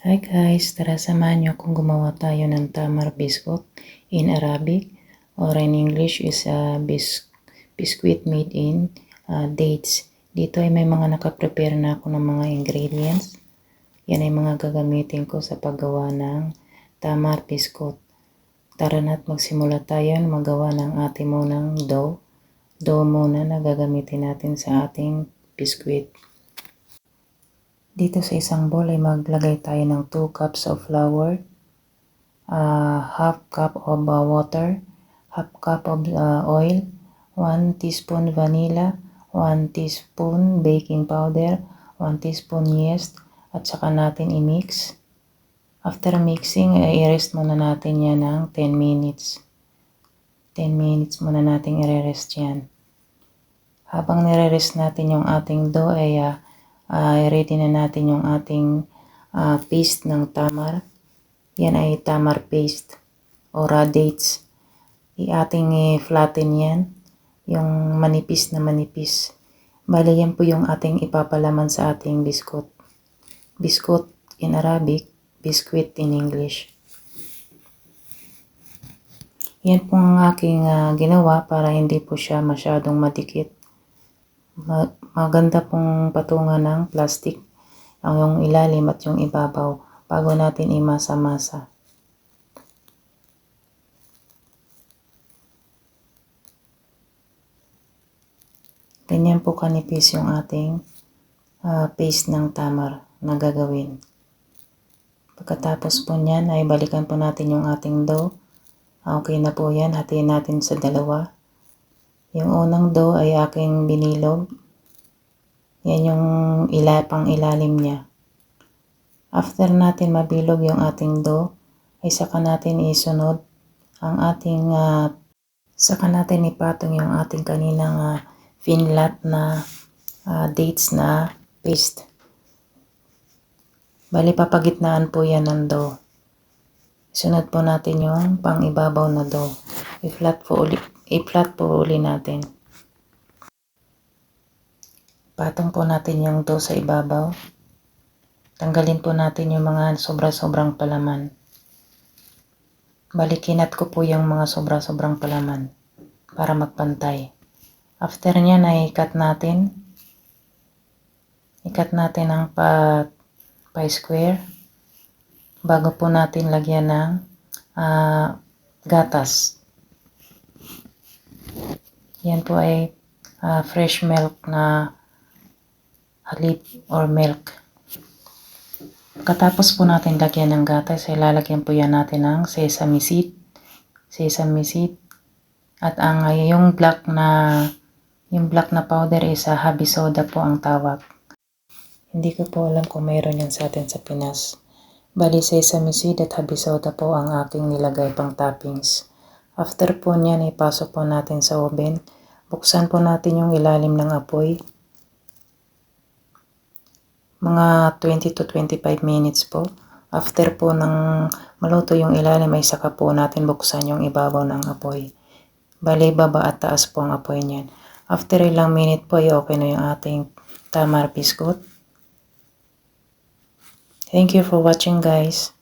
Hi guys, tara samahan niyo kung gumawa tayo ng tamar biscuit in Arabic or in English is biscuit made in dates. Dito ay may mga nakaprepare na ako ng mga ingredients. Yan ay mga gagamitin ko sa paggawa ng tamar biscuit. Tara na't magsimula tayo magawa ng ating munang dough. Dough muna na gagamitin natin sa ating biscuit. Dito sa isang bowl ay maglagay tayo ng 2 cups of flour, half cup of water, half cup of oil, 1 teaspoon vanilla, 1 teaspoon baking powder, 1 teaspoon yeast, at saka natin i-mix. After mixing, i-rest muna natin yan ng 10 minutes. 10 minutes muna natin i-rest yan. Habang nire-rest natin yung ating dough ay ready na natin yung ating paste ng tamar. Yan ay tamar paste or dates. I-ating flatten yan, yung manipis na manipis. Bali yan po yung ating ipapalaman sa ating biscuit. Biscuit in Arabic, biscuit in English. Yan po ang aking ginawa para hindi po siya masyadong madikit. Maganda pong patungan ng plastic ang yung ilalim at yung ibabaw bago natin imasa-masa. Ganyan po kanipis yung ating paste ng tamar na gagawin. Pagkatapos po niyan ay balikan po natin yung ating dough. Okay na po yan, hatiin natin sa dalawa. Yung unang dough ay aking binilog. Yan yung pang ilalim niya. After natin mabilog yung ating dough, ay saka natin isunod ang ating, saka natin ipatong yung ating kaninang finlat na dates na paste. Bali papagitnaan po yan ng dough. Sunod po natin yung pang ibabaw na dough. I-flat po uli natin. Patong po natin yung dough sa ibabaw. Tanggalin po natin yung mga sobra-sobrang palaman. Balikinat ko po yung mga sobra-sobrang palaman para magpantay. After nyan ay i-cut natin. I-cut natin ang pa-square bago po natin lagyan ng gatas. Yan po ay fresh milk na halip or milk. Pagkatapos po natin lagyan ng gatas, ay lalagyan po yan natin ng sesame seed. At ang yung black na powder is habi soda po ang tawag. Hindi ko po alam kung mayroon yan sa atin sa Pinas. Bali sesame seed at habi soda po ang aking nilagay pang toppings. After po niyan, ipasok po natin sa oven. Buksan po natin yung ilalim ng apoy. Mga 20 to 25 minutes po. After po ng maluto yung ilalim ay saka po natin buksan yung ibabaw ng apoy. Bali baba at taas po ang apoy niyan. After ilang minute po ay okay na yung ating tamar biscuit. Thank you for watching guys.